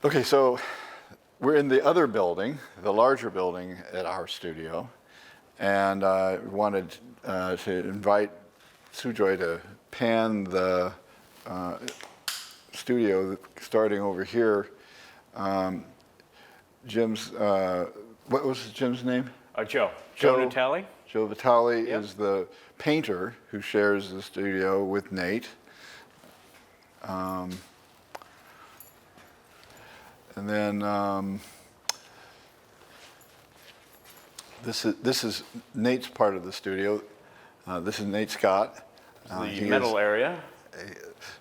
Okay, so we're in the other building, the larger building at our studio, and I wanted to invite Sujoy to pan the studio, starting over here. Jim's, what was Jim's name? Joe. Joe Natale. Joe Vitale Yep. is the painter who shares the studio with Nate. And then this is Nate's part of the studio. This is Nate Scott. The metal area.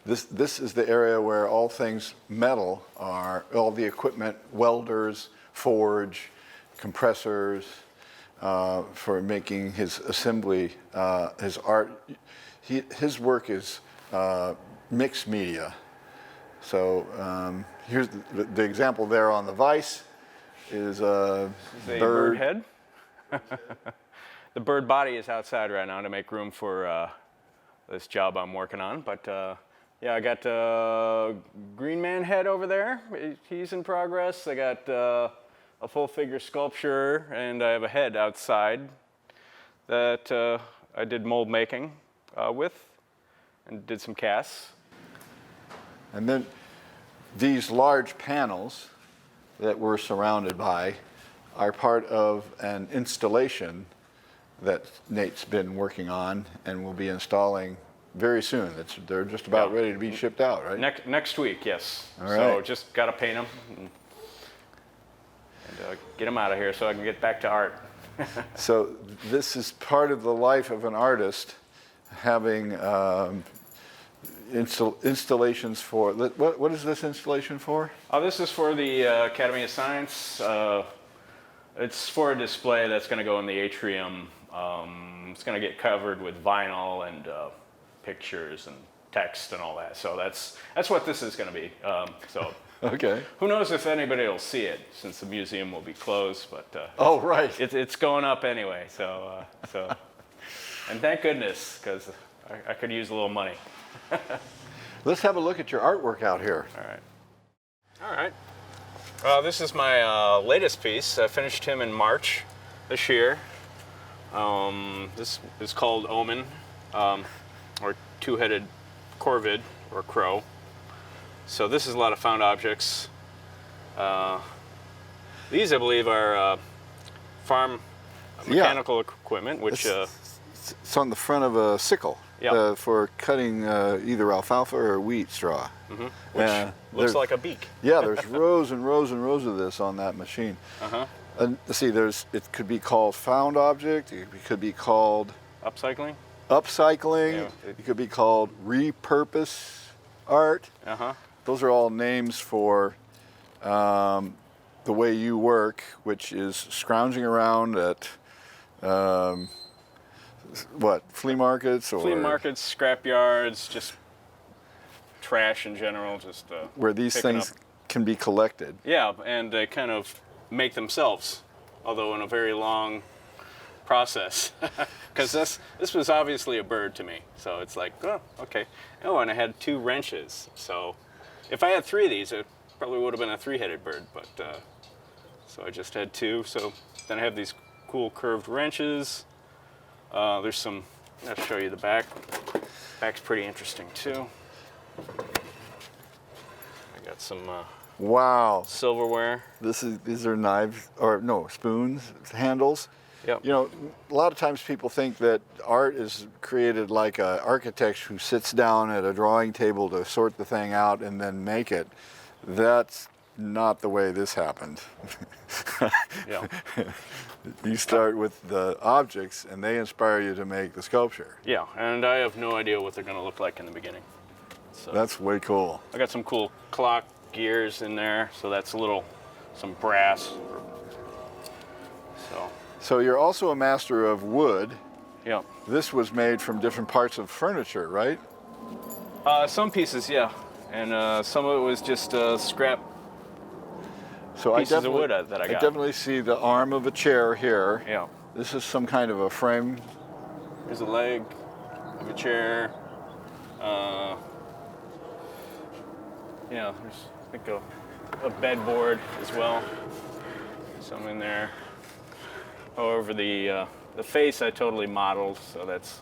This is the area where all things metal are, all the equipment, welders, forge, compressors, for making his assembly, his art. His work is mixed media. So here's the example there on the vise is a bird head. The bird body is outside right now to make room for this job I'm working on. But yeah, I got Green Man head over there. He's in progress. I got a full figure sculpture, and I have a head outside that I did mold making with and did some casts. And then these large panels that we're surrounded by are part of an installation that Nate's been working on and will be installing very soon. They're just about ready to be shipped out, right? Next week, yes. All right. So just got to paint them and get them out of here so I can get back to art. So this is part of the life of an artist, having installations for, what is this installation for? This is for the Academy of Science. It's for a display that's going to go in the atrium. It's going to get covered with vinyl and pictures and text and all that. So that's what this is going to be. So okay. Who knows if anybody will see it, since the museum will be closed. But oh, right. It's going up anyway. So and thank goodness, because I could use a little money. Let's have a look at your artwork out here. All right. This is my latest piece. I finished him in March this year. This is called Omen, or two-headed corvid, or crow. So this is a lot of found objects. These, I believe, are farm mechanical equipment, which... it's on the front of a sickle. Yep. For cutting either alfalfa or wheat straw. Mm-hmm. Which looks like a beak. Yeah, there's rows and rows and rows of this on that machine. Uh-huh. And see, it could be called found object. It could be called upcycling. Yeah. It could be called repurpose art. Uh-huh. Those are all names for the way you work, which is scrounging around at flea markets or... Flea markets, scrap yards, just trash in general, just where these things can be collected. Yeah, and they kind of make themselves, although in a very long process. Because this was obviously a bird to me, so it's like, oh, okay. Oh, and I had 2 wrenches, so if I had 3 of these, it probably would have been a 3-headed bird, but so I just had 2. So then I have these cool curved wrenches. There's some, I'll show you the back. Back's pretty interesting too. I got some wow, silverware. These are knives, or no, spoons, handles. Yep. You know, a lot of times people think that art is created like an architect who sits down at a drawing table to sort the thing out and then make it. That's not the way this happened. Yeah. You start with the objects and they inspire you to make the sculpture. Yeah, and I have no idea what they're going to look like in the beginning. So that's way cool. I got some cool clock gears in there, so that's some brass. So you're also a master of wood. Yeah. This was made from different parts of furniture, right? Some pieces, yeah, and some of it was just scrap pieces of wood that I got. I definitely see the arm of a chair here. Yeah. This is some kind of a frame. Here's a leg of a chair. Yeah, there's, I think a bed board as well. Some in there. However, the face I totally modeled, so that's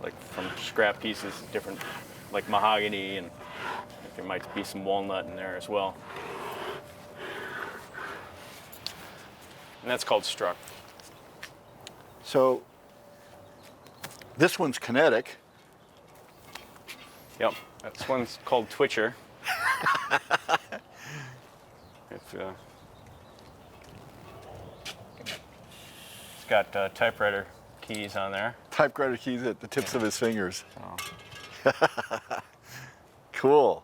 like from scrap pieces, different, like mahogany, and there might be some walnut in there as well. And that's called struck. So this one's kinetic. Yep, this one's called Twitcher. It's got typewriter keys on there. Typewriter keys at the tips of his fingers. So, Cool.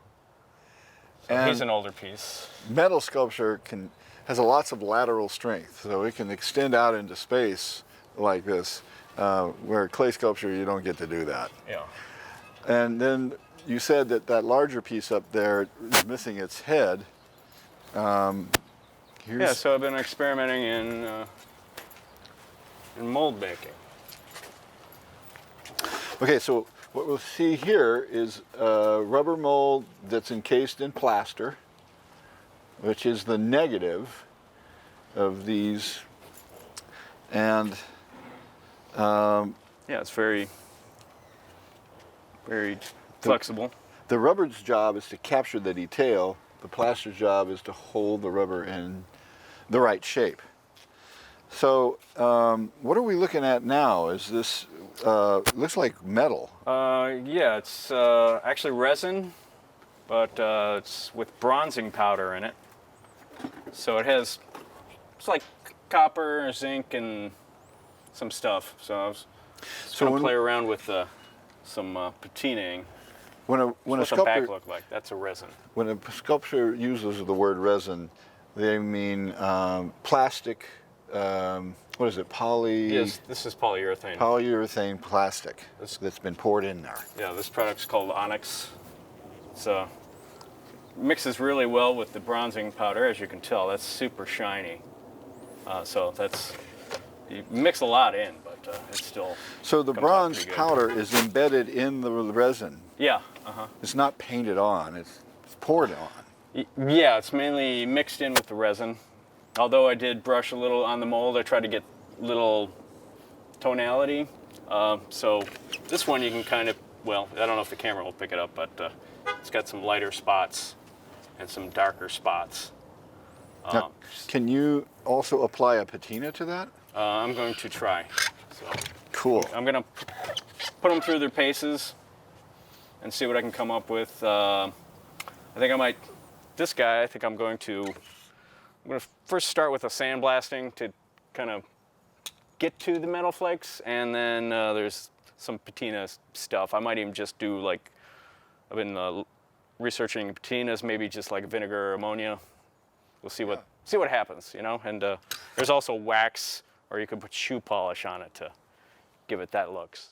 And he's an older piece. metal sculpture has lots of lateral strength, so it can extend out into space like this, where clay sculpture you don't get to do that. Yeah. And then you said that larger piece up there is missing its head. Yeah, so I've been experimenting in mold making. Okay, so what we'll see here is a rubber mold that's encased in plaster, which is the negative of these. And Yeah, it's very, very flexible. the rubber's job is to capture the detail. The plaster's job is to hold the rubber in the right shape. So what are we looking at now? Is this, looks like metal. Yeah, it's actually resin, but it's with bronzing powder in it. So it's like copper, zinc, and some stuff. So I was going to play around with some patinaing. When a What's the back look like? That's a resin. When a sculptor uses the word resin, they mean plastic. What is it? Yes, this is polyurethane. Polyurethane plastic that's been poured in there. Yeah, this product's called Onyx. It mixes really well with the bronzing powder, as you can tell. That's super shiny. So you mix a lot in, but it's still. So the comes out bronze pretty good. powder is embedded in the resin. Yeah. It's not painted on, it's poured on. Yeah, it's mainly mixed in with the resin. Although I did brush a little on the mold, I tried to get little tonality. So this one you can kind of, well, I don't know if the camera will pick it up, but it's got some lighter spots and some darker spots. Now, can you also apply a patina to that? I'm going to try. So Cool. I'm going to put them through their paces and see what I can come up with. I think I might, this guy, I think I'm going to first start with a sandblasting to kind of get to the metal flakes, and then there's some patina stuff. I might even just do like, I've been researching patinas, maybe just like vinegar or ammonia. We'll see what happens, you know. And there's also wax, or you could put shoe polish on it to give it that looks.